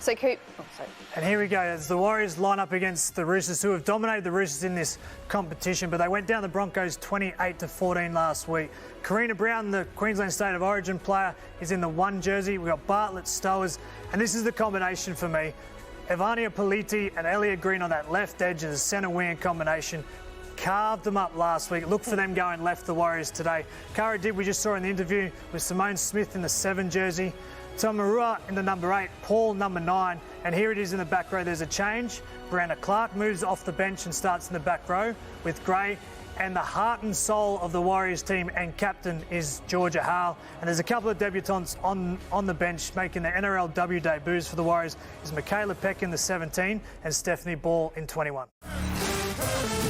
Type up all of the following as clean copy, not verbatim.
So Coop. And here we go, as the Warriors line up against the Roosters, who have dominated the Roosters in this competition, but they went down the Broncos 28-14 last week. Karina Brown, the Queensland State of Origin player, is in the 1 jersey. We've got Bartlett, Stowers, and this is the combination for me. Evania Politi and Elliot Green on that left edge as a centre wing combination. Carved them up last week. Look for them going left, the Warriors today. Cara Dibb, we just saw in the interview with Simone Smith in the 7 jersey. Tamarua in the number 8, Paul number 9, and here it is in the back row. There's a change. Brianna Clark moves off the bench and starts in the back row with Gray, and the heart and soul of the Warriors team and captain is Georgia Hale. And there's a couple of debutants on the bench making their NRLW debuts for the Warriors is Michaela Peck in the 17 and Stephanie Ball in 21.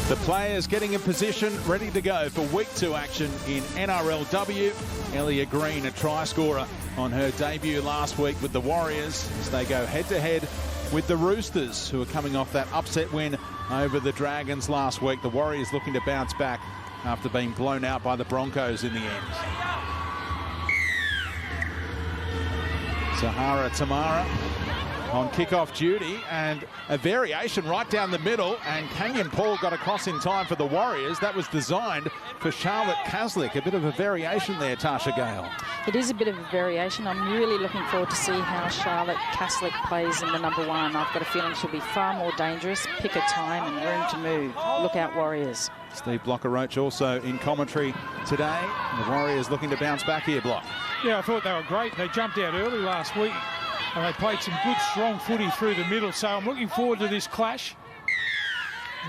The players getting in position, ready to go for Week 2 action in NRLW. Ellia Green, a try scorer on her debut last week with the Warriors as they go head-to-head with the Roosters, who are coming off that upset win over the Dragons last week. The Warriors looking to bounce back after being blown out by the Broncos in the end. Zahara Tamara on kick-off duty, and a variation right down the middle, and Canyon Paul got across in time for the Warriors. That was designed for Charlotte Caslick. A bit of a variation there, Tasha Gale. It is a bit of a variation. I'm really looking forward to see how Charlotte Caslick plays in the number 1. I've got a feeling she'll be far more dangerous. Pick a time and room to move. Look out, Warriors. Steve Blocker-Roach also in commentary today. The Warriors looking to bounce back here, Block. Yeah, I thought they were great. They jumped out early last week and they played some good, strong footy through the middle. So I'm looking forward to this clash.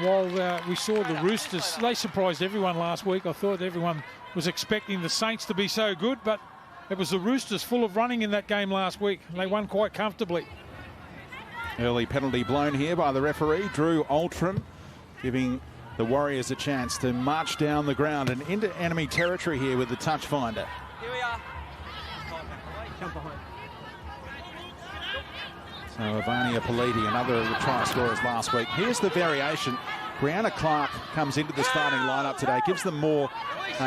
While we saw the Roosters, they surprised everyone last week. I thought everyone was expecting the Saints to be so good, but it was the Roosters full of running in that game last week. They won quite comfortably. Early penalty blown here by the referee, Drew Altram, giving the Warriors a chance to march down the ground and into enemy territory here with the touch finder. Here we are. Jump behind. So Evania Politi, another of the try scorers last week. Here's the variation. Brianna Clark comes into the starting lineup today, gives them more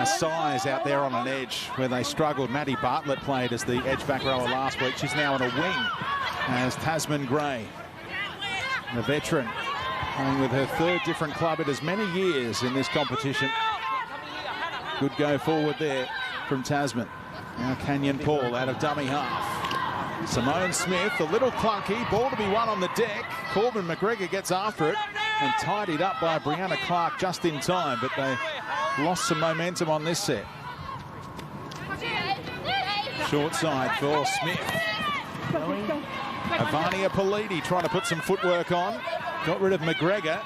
size out there on an edge where they struggled. Maddie Bartlett played as the edge back rower last week. She's now on a wing as Tasman Gray, the veteran, playing with her 3rd different club in as many years in this competition. Good go forward there from Tasman. Now Canyon Paul out of dummy half. Simone Smith, a little clunky, ball to be won on the deck. Corbin McGregor gets after it and tidied up by Brianna Clark just in time, but they lost some momentum on this set. Short side for Smith. Evania Politi trying to put some footwork on. Got rid of McGregor,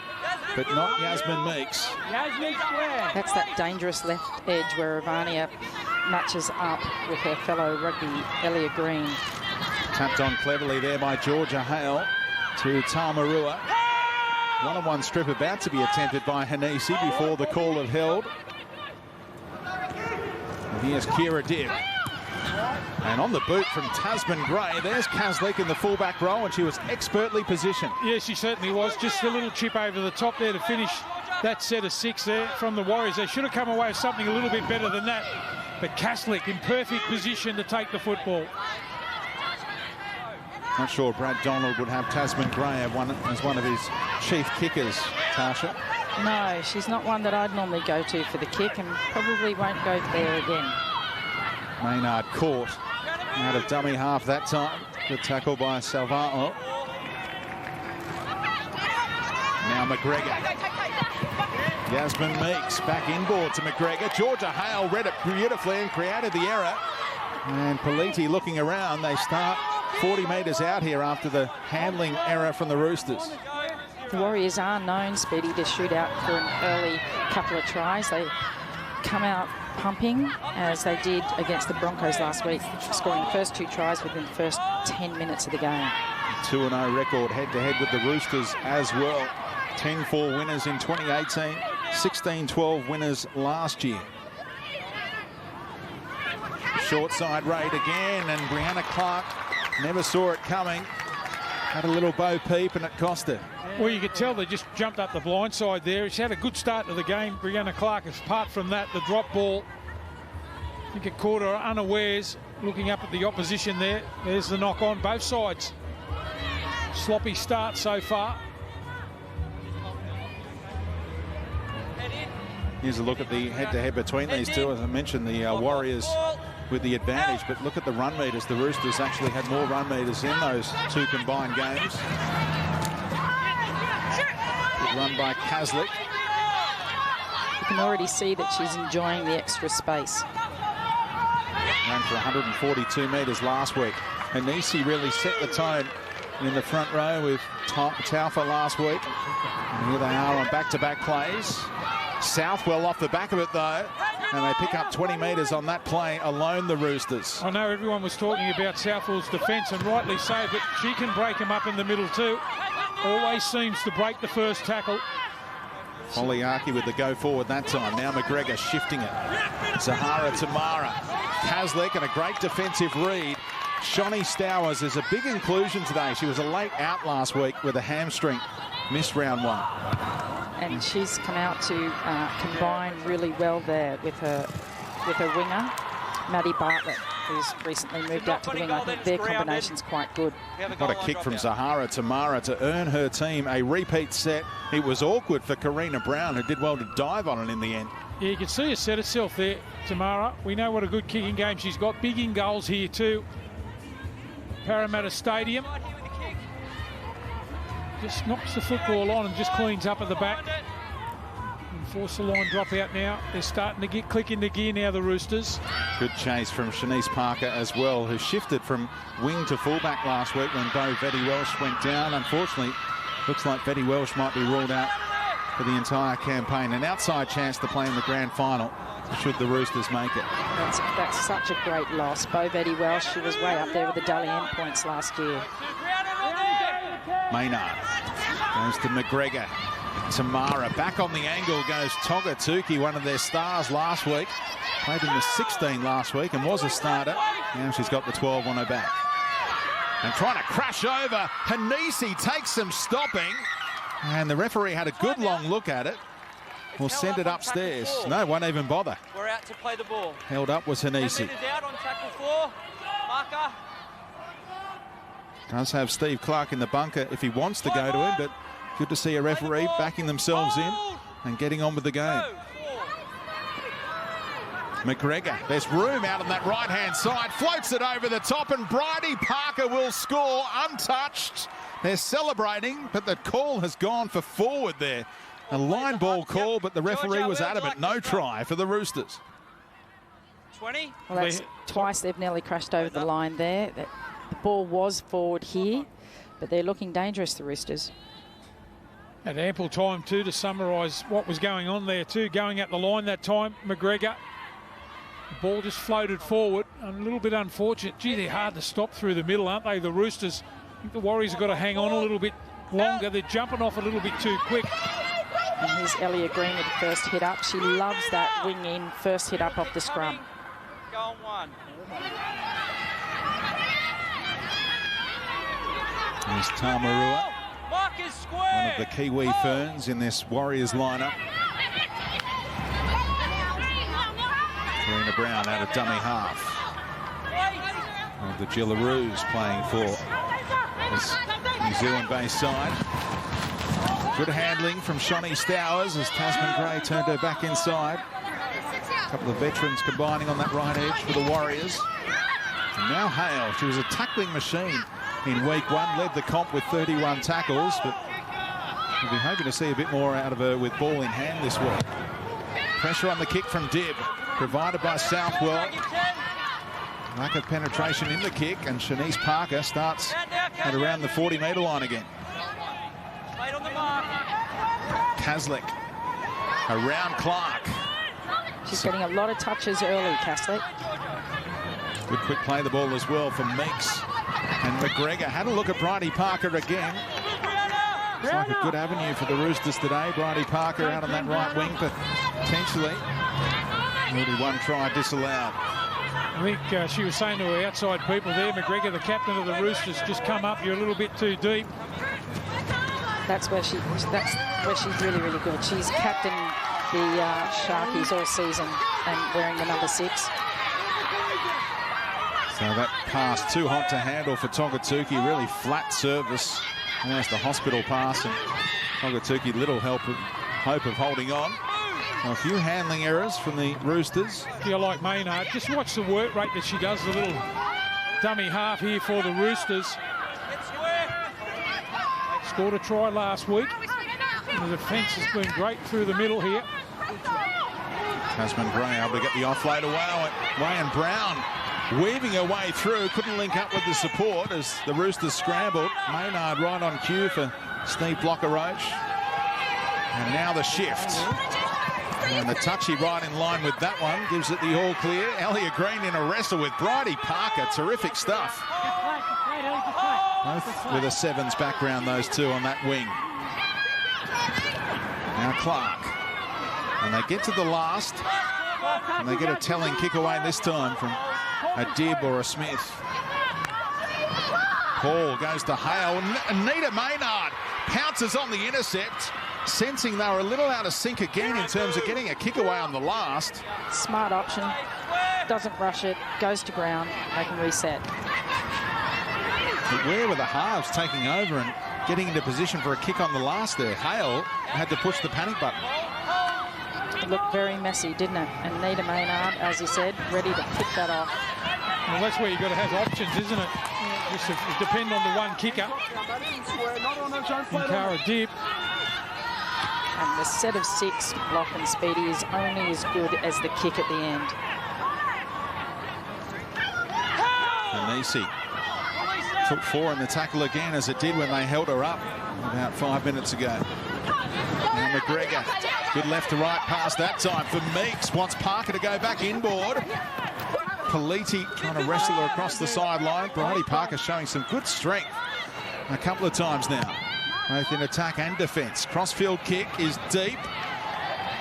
but not Yasmin Meeks. That's that dangerous left edge where Evania matches up with her fellow rugby Ellia Green. Tapped on cleverly there by Georgia Hale to Tamarua. One-on-one strip about to be attempted by Hanisi before the call had held. And here's Kira Dibb. And on the boot from Tasman Gray, there's Caslick in the fullback row, and she was expertly positioned. Yes, she certainly was. Just a little chip over the top there to finish that set of 6 there from the Warriors. They should have come away with something a little bit better than that. But Caslick in perfect position to take the football. Not sure Brad Donald would have Tasman Gray as one of his chief kickers, Tasha. No, she's not one that I'd normally go to for the kick and probably won't go there again. Maynard caught out of dummy half that time. Good tackle by Salvao. Now McGregor. Yasmin Meeks back inboard to McGregor. Georgia Hale read it beautifully and created the error. And Politi looking around. They start 40 metres out here after the handling error from the Roosters. The Warriors are known, Speedy, to shoot out for an early couple of tries. They come out pumping, as they did against the Broncos last week, scoring the first 2 tries within the first 10 minutes of the game. 2-0 record head-to-head with the Roosters as well. 10-4 winners in 2018, 16-12 winners last year. Short side raid again, and Brianna Clark never saw it coming. Had a little bow peep and it cost her. Well, you could tell they just jumped up the blind side there. She had a good start to the game, Brianna Clark. Apart from that, the drop ball, I think it caught her unawares, looking up at the opposition there. There's the knock on both sides. sloppy start so far. Here's a look at the head-to-head between these two. As I mentioned, the Warriors with the advantage, but look at the run meters. The Roosters actually had more run meters in those two combined games. Good run by Kaslik. You can already see that she's enjoying the extra space. Ran for 142 metres last week. Anisi really set the tone in the front row with Taufa last week. And here they are on back-to-back plays. Southwell off the back of it, though, and they pick up 20 metres on that play alone, the Roosters. I know everyone was talking about Southwell's defence, and rightly so, but she can break them up in the middle too. Always seems to break the first tackle. Oliaki with the go forward that time. Now McGregor shifting it. Zahara Tamara. Kaslik and a great defensive read. Shani Stowers is a big inclusion today. She was a late out last week with a hamstring. Missed round one. And she's come out to combine really well there with her winger, Maddie Bartlett, who's recently moved out to the wing. I think their combination's quite good. Got a kick from Zahara Tamara to earn her team a repeat set. It was awkward for Karina Brown, who did well to dive on it in the end. Yeah, you can see her set herself there, Tamara. We know what a good kicking game she's got. Big in goals here too. Parramatta Stadium. Just knocks the football on and just cleans up at the back. And force the line drop out now. They're starting to click into gear now, the Roosters. Good chase from Shanice Parker as well, who shifted from wing to fullback last week when Bo Vetty Welsh went down. Unfortunately, looks like Vetty Welsh might be ruled out for the entire campaign. An outside chance to play in the grand final should the Roosters make it. That's such a great loss. Bo Vetty Welsh, she was way up there with the Dally M points last year. Maynard goes to McGregor. Tamara back on the angle goes Togatuki, one of their stars last week. Played in the 16 last week and was a starter. Now she's got the 12 on her back. And trying to crash over. Hanisi takes some stopping. And the referee had a good long look at it. We'll send it upstairs. No, won't even bother. We're out to play the ball. Held up was Hanisi. Out on tackle 4. Marker. Does have Steve Clark in the bunker if he wants to go to him, but good to see a referee backing themselves in and getting on with the game. McGregor, there's room out on that right-hand side, floats it over the top, and Bridie Parker will score untouched. They're celebrating, but the call has gone for forward there. A line ball call, but the referee was adamant. No try for the Roosters. 20. Well, that's twice they've nearly crashed over the line there. The ball was forward here, but they're looking dangerous, the Roosters. Had ample time too to summarise what was going on there too, going at the line that time. McGregor, the ball just floated forward. A little bit unfortunate. Gee, they're hard to stop through the middle, aren't they, the Roosters? I think the Warriors have got to hang on a little bit longer. They're jumping off a little bit too quick. And here's Ellia Green with the first hit up. She loves that wing in, first hit up off the scrum. Go on 1. There's Tamarua, one of the Kiwi ferns in this Warriors lineup. Karina Brown out of dummy half. One of the Gillaroos playing for this New Zealand-based side. Good handling from Shani Stowers as Tasman Gray turned her back inside. A couple of veterans combining on that right edge for the Warriors. And now Hale, she was a tackling machine in week 1, led the comp with 31 tackles, but we'll be hoping to see a bit more out of her with ball in hand this week. Pressure on the kick from Dibb, provided by Southwell. Lack of penetration in the kick, and Shanice Parker starts at around the 40-metre line again. Kaslik around Clark. She's getting a lot of touches early, Kaslik. Good quick play the ball as well from Meeks. And McGregor had a look at Bridie Parker again. Looks like a good avenue for the Roosters today. Bridie Parker out on that right wing, potentially. Already one try disallowed. I think she was saying to her outside people there, McGregor, the captain of the Roosters, just come up, you're a little bit too deep. That's where she's really, really good. She's captained the Sharkies all season and wearing the number 6. So that pass too hot to handle for Tongatuki. Really flat service. There's the hospital pass, and Tongatuki little hope of holding on. So a few handling errors from the Roosters. Feel like Maynard. Just watch the work rate that she does. The little dummy half here for the Roosters. Scored a try last week. And the defence has been great through the middle here. Tasman Gray able to get the offload away. Wayne Brown weaving her way through. Couldn't link up with the support as the Roosters scrambled. Maynard right on cue for Steve Blocker-Roach. And now the shift. And the touchy right in line with that one gives it the all clear. Elliot Green in a wrestle with Bridie Parker. Terrific stuff. Both with a sevens background, those two on that wing. Now Clark. And they get to the last. And they get a telling kick away this time from a Dibb or a Smith. Paul goes to Hale. Anita Maynard pounces on the intercept, sensing they were a little out of sync again in terms of getting a kick away on the last. Smart option. Doesn't rush it. Goes to ground. They can reset. But where were the halves taking over and getting into position for a kick on the last there? Hale had to push the panic button. It looked very messy, didn't it? And Nita Maynard, as you said, ready to pick that off. Well, that's where you've got to have options, isn't it? Just depend on the one kicker. Cara Dibb. And the set of 6, Block and Speedy, is only as good as the kick at the end. Anisi took 4 in the tackle again, as it did when they held her up about 5 minutes ago. Now McGregor, good left to right pass that time for Meeks. Wants Parker to go back inboard. Politi trying to wrestle her across the sideline. Bridie Parker showing some good strength a couple of times now, both in attack and defence. Crossfield kick is deep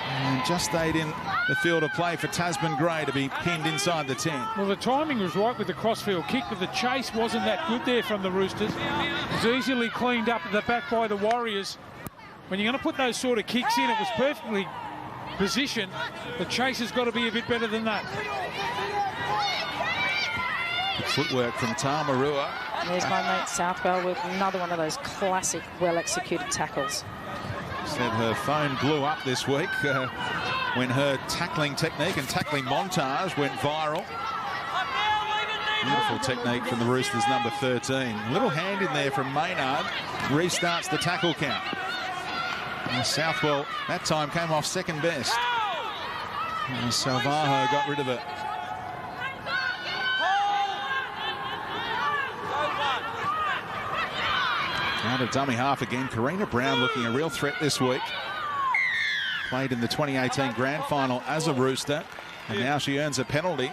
and just stayed in the field of play for Tasman Gray to be pinned inside the 10. Well, the timing was right with the crossfield kick, but the chase wasn't that good there from the Roosters. It was easily cleaned up at the back by the Warriors. When you're going to put those sort of kicks in, it was perfectly positioned. The chase has got to be a bit better than that. Footwork from Tamarua. There's my mate Southwell with another one of those classic, well-executed tackles. Said her phone blew up this week when her tackling technique and tackling montage went viral. Beautiful technique from the Roosters, number 13. A little hand in there from Maynard. Restarts the tackle count. And Southwell, that time, came off second best. And Salvajo got rid of it. Out of dummy half again. Karina Brown looking a real threat this week. Played in the 2018 Grand Final as a Rooster. And now she earns a penalty.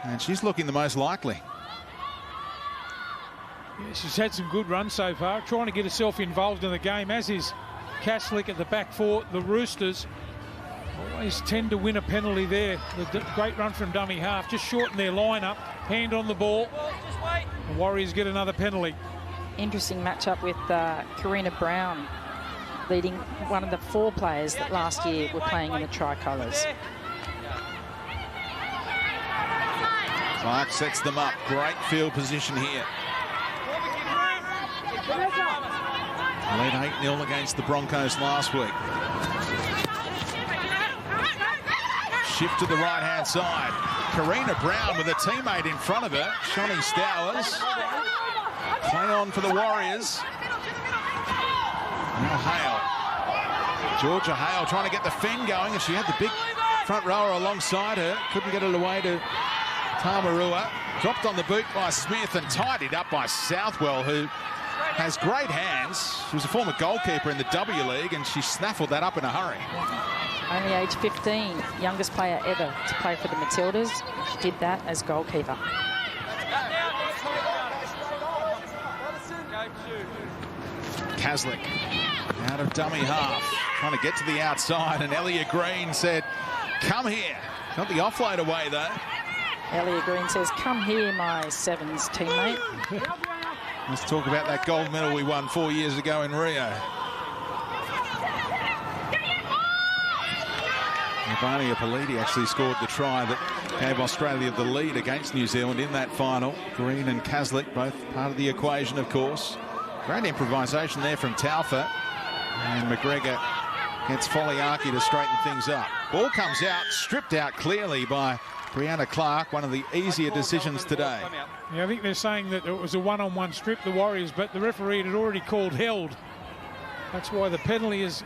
And she's looking the most likely. Yeah, she's had some good runs so far, trying to get herself involved in the game, as is Kaslik at the back for the Roosters. Always tend to win a penalty there. The great run from dummy half. Just shorten their lineup. Hand on the ball. The Warriors get another penalty. Interesting matchup with Karina Brown, leading one of the 4 players that last year were playing in the tricolours. Clark sets them up. Great field position here. Led 8-0 against the Broncos last week. Shift to the right-hand side. Karina Brown with a teammate in front of her, Shani Stowers. Play on for the Warriors. Now Hale. Georgia Hale trying to get the Fenn going, and she had the big front rower alongside her. Couldn't get it away to Tamarua. Dropped on the boot by Smith and tidied up by Southwell, who has great hands. She was a former goalkeeper in the W League, and she snaffled that up in a hurry. Only age 15, youngest player ever to play for the Matildas. She did that as goalkeeper. Kaslik out of dummy half, trying to get to the outside, and Elliot Green said, come here. Got the offload away though. Elliot Green says, come here, my sevens teammate. Let's talk about that gold medal we won 4 years ago in Rio. Ivania Politi actually scored the try that gave Australia the lead against New Zealand in that final. Green and Kaslik both part of the equation, of course. Great improvisation there from Taufa. And McGregor gets Foliaki to straighten things up. Ball comes out, stripped out clearly by Brianna Clark, one of the easier decisions today. Yeah, I think they're saying that it was a one-on-one strip, the Warriors, but the referee had already called held. That's why the penalty is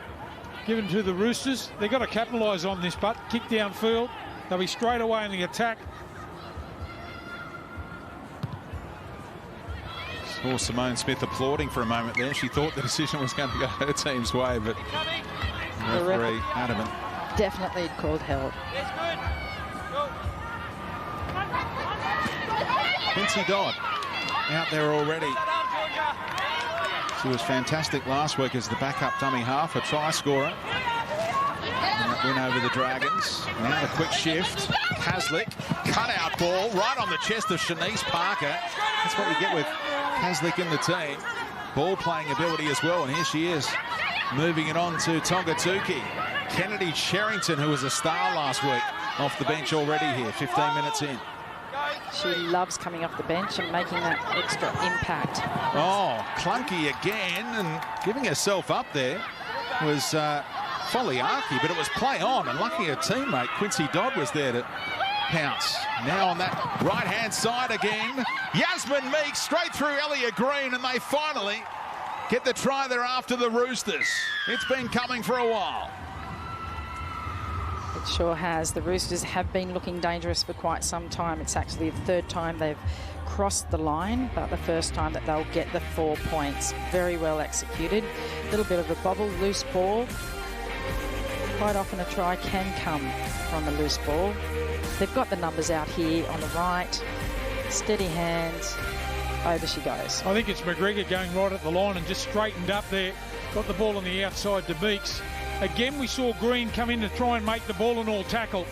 given to the Roosters. They've got to capitalise on this, but kick downfield. They'll be straight away in the attack. Saw Simone Smith applauding for a moment there. She thought the decision was going to go her team's way, but the referee adamant. Definitely called held. Quincy Dodd out there already. She was fantastic last week as the backup dummy half, a try scorer. And that win over the Dragons. Now the quick shift. Kaslik, cut-out ball right on the chest of Shanice Parker. That's what you get with Kaslik in the team. Ball playing ability as well, and here she is, moving it on to Tongatuki. Kennedy Sherrington, who was a star last week, off the bench already here, 15 minutes in. She loves coming off the bench and making that extra impact. Oh, clunky again, and giving herself up there was Foliaki, but it was play on, and lucky her teammate Quincy Dodd was there to pounce. Now on that right-hand side again, Yasmin Meeks straight through Elliot Green, and they finally get the try there after the Roosters. It's been coming for a while. It sure has. The Roosters have been looking dangerous for quite some time. It's actually the third time they've crossed the line, but the first time that they'll get the 4 points. Very well executed. A little bit of a bobble, loose ball. Quite often a try can come from a loose ball. They've got the numbers out here on the right. Steady hands. Over she goes. I think it's McGregor going right at the line and just straightened up there. Got the ball on the outside to Meeks. Again, we saw Green come in to try and make the ball and all tackle.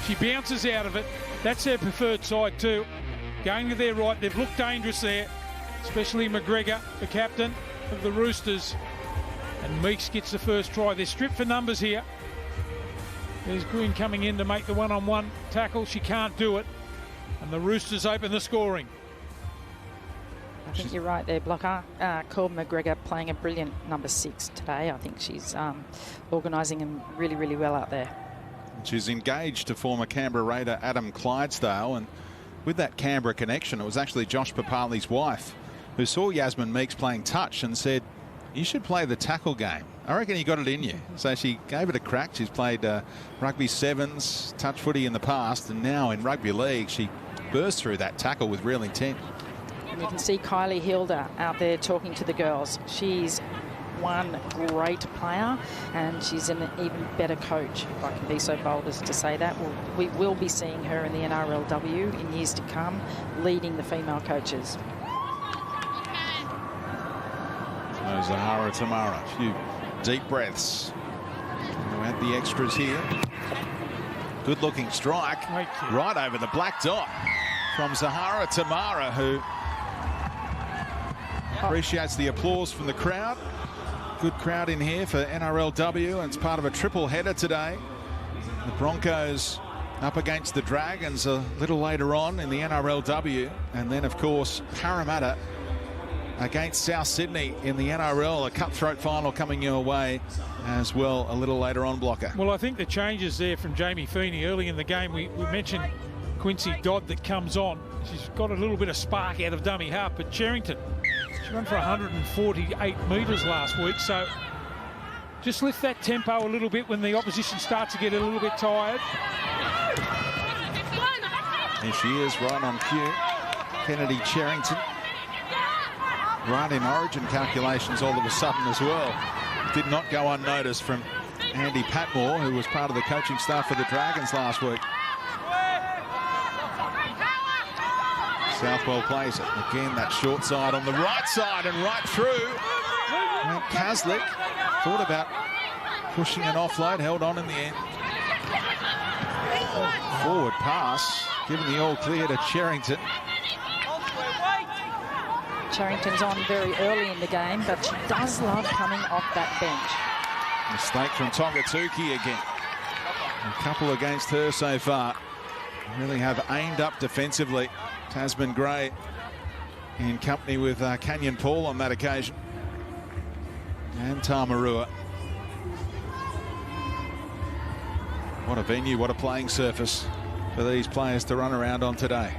She bounces out of it. That's their preferred side too. Going to their right, they've looked dangerous there, especially McGregor, the captain of the Roosters. And Meeks gets the first try. They're stripped for numbers here. There's Green coming in to make the one-on-one tackle. She can't do it. And the Roosters open the scoring. I think you're right there, Blocker. Corbin McGregor playing a brilliant number 6 today. I think she's organising him really, really well out there. She's engaged to former Canberra Raider Adam Clydesdale, and with that Canberra connection, it was actually Josh Papali's wife who saw Yasmin Meeks playing touch and said, you should play the tackle game. I reckon you got it in you. So she gave it a crack. She's played rugby sevens, touch footy in the past, and now in rugby league she burst through that tackle with real intent. And you can see Kylie Hilda out there talking to the girls. She's one great player, and she's an even better coach, if I can be so bold as to say that. We will be seeing her in the NRLW in years to come, leading the female coaches. Zahara Tamara, a few deep breaths. We'll add the extras here. Good looking strike right over the black dot from Zahara Tamara, who appreciates the applause from the crowd. Good crowd in here for NRLW, and it's part of a triple header today. The Broncos up against the Dragons a little later on in the NRLW, and then of course Parramatta against South Sydney in the NRL, a cutthroat final coming your way as well a little later on, Blocker. Well, I think the changes there from Jamie Feeney early in the game. We mentioned Quincy Dodd that comes on. She's got a little bit of spark out of dummy half, but Sherrington, she ran for 148 metres last week, so just lift that tempo a little bit when the opposition starts to get a little bit tired. Here she is, right on cue. Kennedy Sherrington. Right in origin calculations all of a sudden as well. Did not go unnoticed from Andy Patmore, who was part of the coaching staff for the Dragons last week. Southwell plays it. Again, that short side on the right side and right through. And Kaslik thought about pushing an offload, held on in the end. Forward pass, given the all clear to Sherrington. Sherrington's on very early in the game, but she does love coming off that bench. Mistake from Tongatuki again. A couple against her so far. Really have aimed up defensively. Tasman Gray in company with Canyon Paul on that occasion. And Tamarua. What a venue, what a playing surface for these players to run around on today.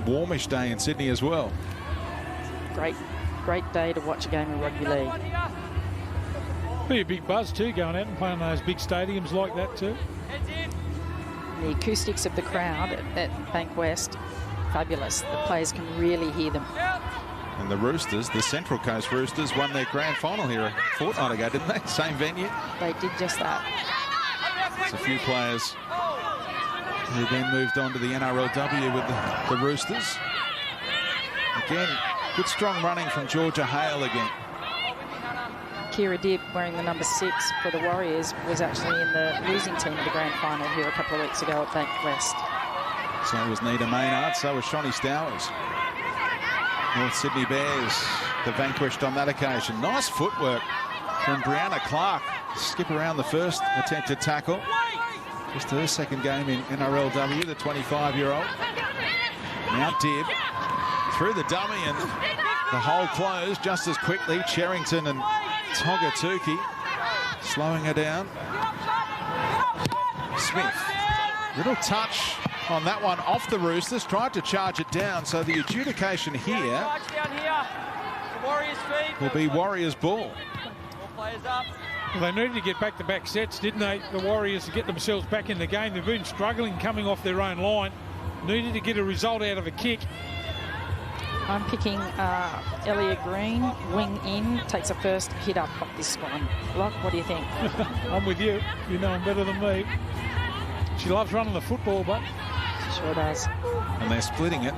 Warmish day in Sydney as well. Great day to watch a game of rugby league. Be a big buzz too going out and playing those big stadiums like that too. The acoustics of the crowd at Bank West, fabulous. The players can really hear them. And the Roosters, the Central Coast Roosters, won their grand final here a fortnight ago, didn't they? Same venue. They did just that. There's a few players who then moved on to the NRLW with the Roosters. Again, good strong running from Georgia Hale again. Kira Dibb, wearing the number 6 for the Warriors, was actually in the losing team of the grand final here a couple of weeks ago at Bank West. So was Nita Maynard, so was Shonnie Stowers. North Sydney Bears, the vanquished on that occasion. Nice footwork from Brianna Clark. Skip around the first attempted tackle. Just her second game in NRLW, the 25-year-old. Now Dibb through the dummy and the hole closed just as quickly. Cherrington and Togatuki slowing her down. Smith, little touch on that one off the Roosters, tried to charge it down, so the adjudication here will be Warriors ball. Well, they needed to get back-to-back sets, didn't they? The Warriors, to get themselves back in the game. They've been struggling coming off their own line. Needed to get a result out of a kick. I'm picking Elliot Green, wing in, takes a first hit up off this one. Lock, what do you think? I'm with you. You know him better than me. She loves running the football, but She sure does. And they're splitting it.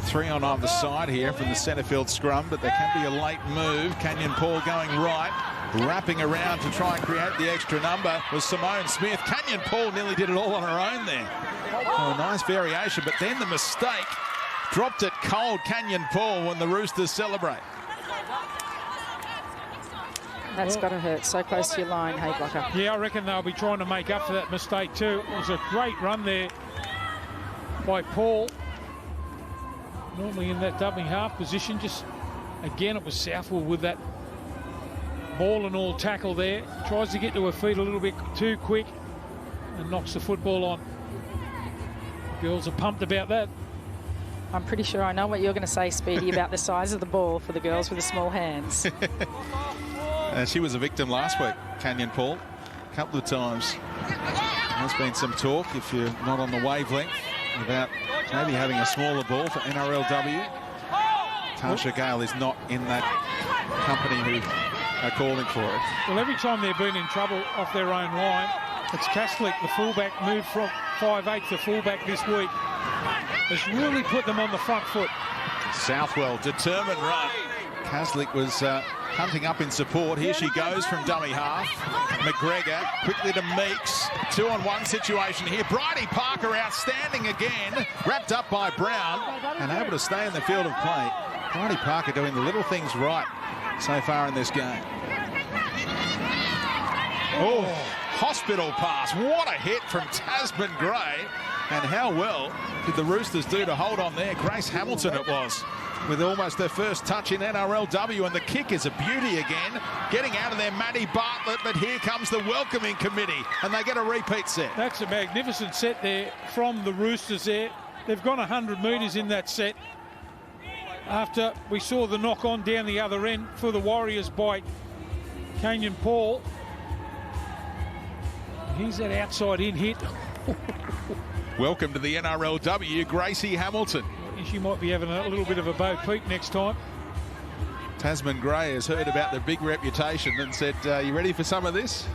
3 on either side here from the centre field scrum, but there can be a late move. Canyon Paul going right, wrapping around to try and create the extra number was Simone Smith. Canyon Paul nearly did it all on her own there. Oh, nice variation, but then the mistake dropped it cold. Canyon Paul when the Roosters celebrate. That's got to hurt. So close to your line, hey Blocker. yeah, I reckon they'll be trying to make up for that mistake too. It was a great run there by Paul. Normally in that dummy half position. Just again, it was Southwell with that ball and all tackle there. Tries to get to her feet a little bit too quick and knocks the football on. Girls are pumped about that. I'm pretty sure I know what you're going to say, Speedy, about the size of the ball for the girls with the small hands. She was a victim last week, Canyon Paul, a couple of times. There's been some talk, if you're not on the wavelength, about maybe having a smaller ball for NRLW. Tasha Gale is not in that company who are calling for it. Well, every time they've been in trouble off their own line, it's Kaslik, the fullback, moved from 5'8" to fullback this week. Has really put them on the front foot. Southwell, Determined run. Kaslik was hunting up in support. Here she goes from dummy half. McGregor quickly to Meeks. 2-on-1 situation here. Bridie Parker outstanding again. Wrapped up by Brown and able to stay in the field of play. Bridie Parker doing the little things right so far in this game. Oh, hospital pass. What a hit from Tasman Gray. And how well did the Roosters do to hold on there? Grace Hamilton it was, with almost their first touch in NRLW, and the kick is a beauty again. Getting out of there, Maddie Bartlett, but here comes the welcoming committee, and they get a repeat set. That's a magnificent set there from the Roosters there. They've gone 100 metres in that set. After we saw the knock on down the other end for the Warriors by Canyon Paul. Here's that outside in hit. Welcome to the NRLW, Gracie Hamilton. She might be having a little bit of a Bo Peep next time. Tasman Gray has heard about the big reputation and said, you ready for some of this?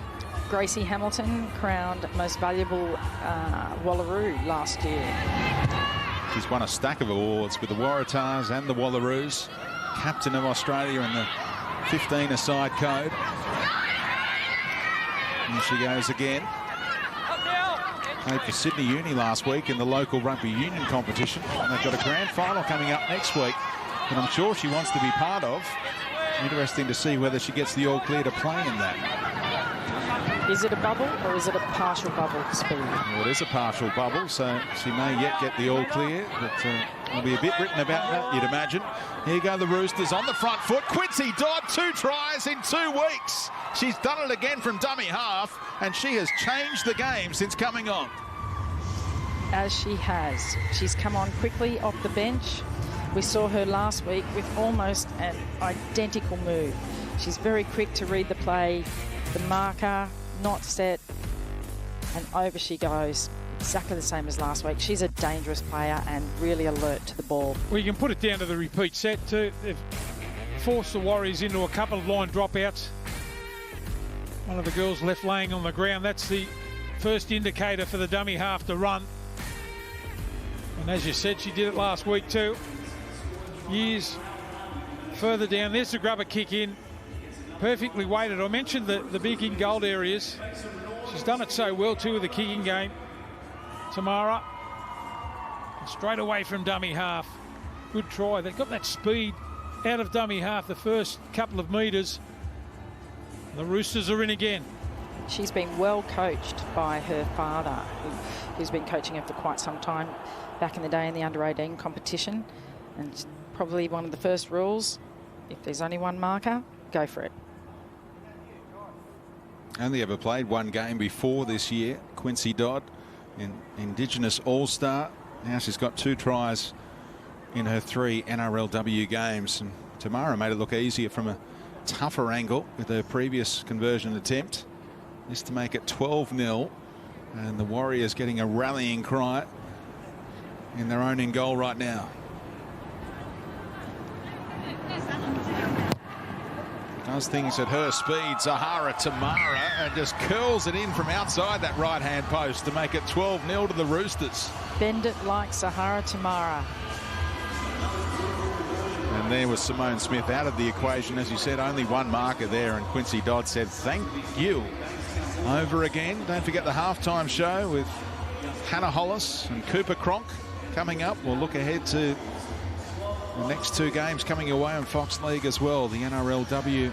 Gracie Hamilton crowned most valuable Wallaroo last year. She's won a stack of awards with the Waratahs and the Wallaroos. Captain of Australia in the 15-a-side code. And she goes again. Played for Sydney Uni last week in the local rugby union competition. And they've got a grand final coming up next week, and I'm sure she wants to be part of. Interesting to see whether she gets the all clear to play in that. Is it a bubble or is it a partial bubble, Speedy? Well, it is a partial bubble, so she may yet get the all clear, but there'll be a bit written about that, you'd imagine. Here go the Roosters on the front foot. Quincy Dodd, 2 tries in 2 weeks. She's done it again from dummy half, and she has changed the game since coming on. As she has. She's come on quickly off the bench. We saw her last week with almost an identical move. She's very quick to read the play, the marker, not set, and over she goes. Exactly the same as last week. She's a dangerous player and really alert to the ball. Well, you can put it down to the repeat set too. They've forced the Warriors into a couple of line dropouts. One of the girls left laying on the ground. That's the first indicator for the dummy half to run. And as you said, she did it last week too. Years further down. There's the grubber kick in. Perfectly weighted. I mentioned the big in gold areas. She's done it so well too with the kicking game. Tamara. And straight away from dummy half. Good try. They've got that speed out of dummy half the first couple of metres. The Roosters are in again. She's been well coached by her father, who's been coaching her for quite some time back in the day in the under-18 competition. And probably one of the first rules, if there's only one marker, go for it. Only ever played 1 game before this year. Quincy Dodd, an Indigenous All-Star. Now she's got 2 tries in her 3 NRLW games. And Tamara made it look easier from a tougher angle with her previous conversion attempt. This to make it 12-0. And the Warriors getting a rallying cry in their own in goal right now. Does things at her speed, Zahara Tamara, and just curls it in from outside that right-hand post to make it 12-0 to the Roosters. Bend it like Zahara Tamara. And there was Simone Smith out of the equation. As you said, only 1 marker there, and Quincy Dodd said, thank you. Over again. Don't forget the halftime show with Hannah Hollis and Cooper Cronk coming up. We'll look ahead to the next 2 games coming away on Fox League as well. The NRLW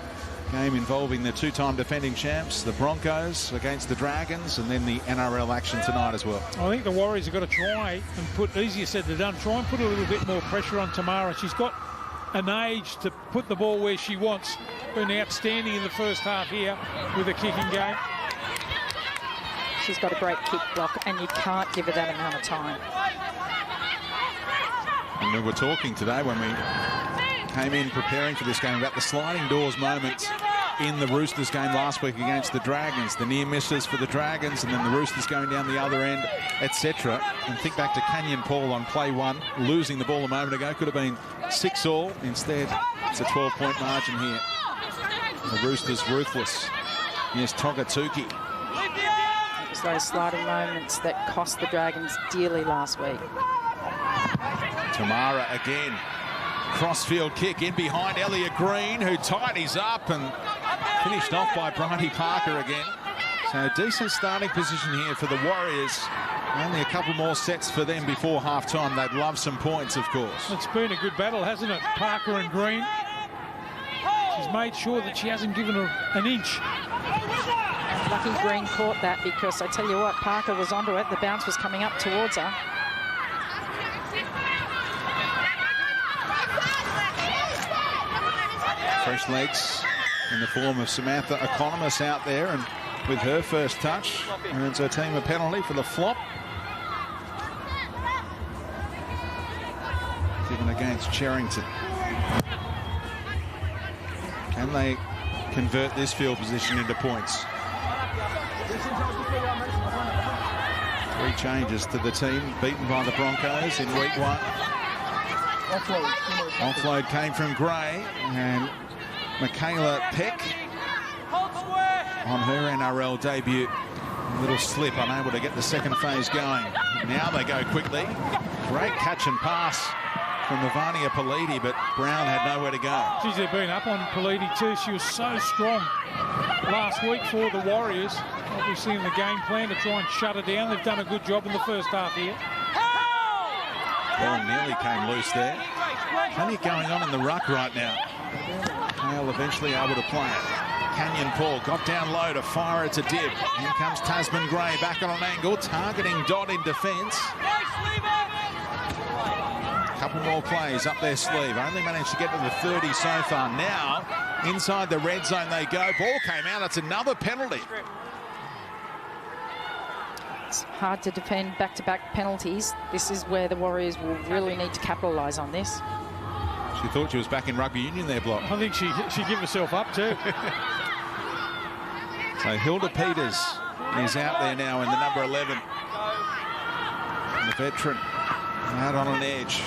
game involving the 2-time defending champs, the Broncos against the Dragons, and then the NRL action tonight as well. I think the Warriors have got to try and put, easier said than done, try and put a little bit more pressure on Tamara. She's got an age to put the ball where she wants. Been outstanding in the first half here with a kicking game. She's got a great kick block, and you can't give her that amount of time. And we were talking today when we came in preparing for this game about the sliding doors moments in the Roosters game last week against the Dragons, the near misses for the Dragons, and then the Roosters going down the other end, etc. And think back to Canyon Paul on play 1, losing the ball a moment ago. Could have been 6-all. Instead, it's a 12-point margin here. The Roosters ruthless. Here's Togatuki. It was those sliding moments that cost the Dragons dearly last week. Tamara again. Crossfield kick in behind Elliot Green, who tidies up and finished off by Bridie Parker again. So a decent starting position here for the Warriors. Only a couple more sets for them before half-time. They'd love some points, of course. It's been a good battle, hasn't it? Parker and Green. She's made sure that she hasn't given her an inch. Lucky Green caught that, because I tell you what, Parker was onto it. The bounce was coming up towards her. Fresh legs in the form of Samantha Economos out there, and with her first touch, earns her team a penalty for the flop. Given against Cherrington. Can they convert this field position into points? 3 changes to the team, beaten by the Broncos in week 1. Offload came from Gray, and Michaela Peck on her NRL debut. A little slip, unable to get the second phase going. Now they go quickly. Great catch and pass from Ivania Politi, but Brown had nowhere to go. Geez, they've been up on Politi too. She was so strong last week for the Warriors. Obviously in the game plan to try and shut her down. They've done a good job in the first half here. Ball nearly came loose there. Plenty going on in the ruck right now. Kayla will eventually able to play it. Canyon Paul got down low to fire it to Dibb. Here comes Tasman Gray back on an angle, targeting Dodd in defence. Couple more plays up their sleeve. Only managed to get to the 30 so far. Now, inside the red zone they go. Ball came out. It's another penalty. It's hard to defend back-to-back penalties. This is where the Warriors will really need to capitalise on this. She thought she was back in rugby union there, Block. I think she gave herself up too. So Hilda Peters is out there now in the number 11. And the veteran out on an edge.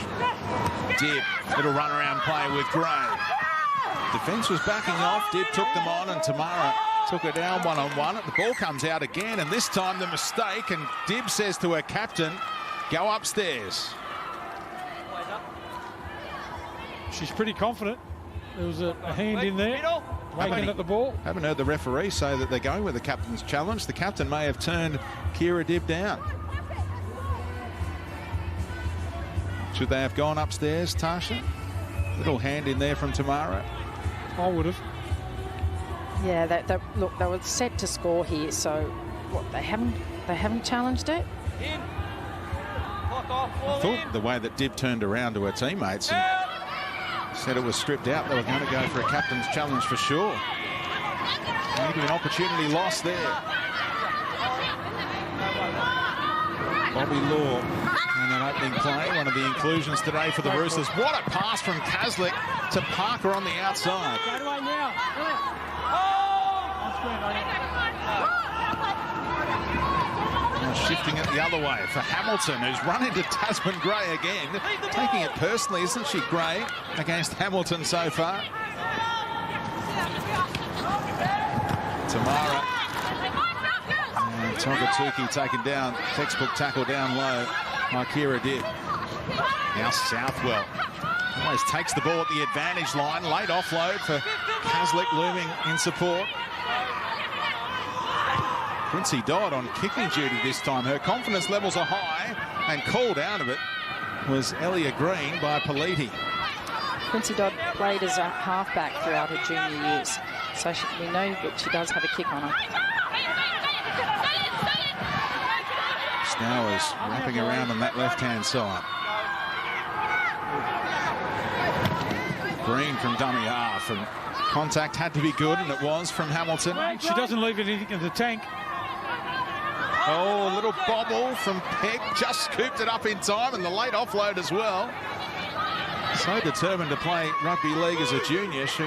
Dibb, little run around play with Gray. Defence was backing off. Dibb took them on and Tamara took her down one-on-one. The ball comes out again, and this time the mistake, and Dibb says to her captain, go upstairs. She's pretty confident. There was a hand in there, waking at the ball. Haven't heard the referee say that they're going with the captain's challenge. The captain may have turned Kira Dibb down. Should they have gone upstairs, Tasha? Little hand in there from Tamara. I would have. Yeah, look, they were set to score here, so what, they haven't challenged it. I thought the way that Dibb turned around to her teammates and said it was stripped out, they were going to go for a captain's challenge for sure. Maybe an opportunity lost there. Bobby Law in that opening play, one of the inclusions today for the Roosters. What a pass from Kaslik to Parker on the outside. Now shifting it the other way for Hamilton, who's run into Tasman Gray again. Taking it personally, isn't she, Gray, against Hamilton so far? Tamara. And Togatuki taken down, textbook tackle down low by Kira Dibb. Now Southwell always takes the ball at the advantage line. Late offload for Kaslik looming in support. Quincy Dodd on kicking duty this time. Her confidence levels are high, and called out of it was Elliot Green by Politi. Quincy Dodd played as a halfback throughout her junior years, so we know that she does have a kick on her. Snowers wrapping around on that left-hand side. Green from dummy half, and contact had to be good, and it was from Hamilton. She doesn't leave anything in the tank. Oh, a little bobble from Peck, just scooped it up in time, and the late offload as well. So determined to play rugby league as a junior, she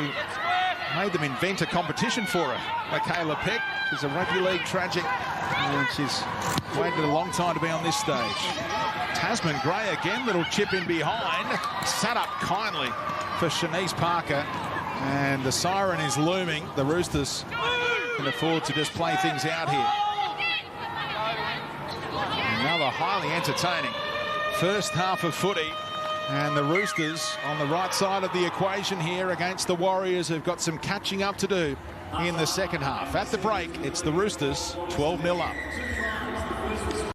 made them invent a competition for her. Michaela Peck, she's a rugby league tragic, and she's waited a long time to be on this stage. Tasman Gray again, little chip in behind, sat up kindly for Shanice Parker, and the siren is looming. The Roosters can afford to just play things out here. Another highly entertaining first half of footy, and the Roosters on the right side of the equation here against the Warriors, who've got some catching up to do in the second half. At the break, it's the Roosters 12-0 up.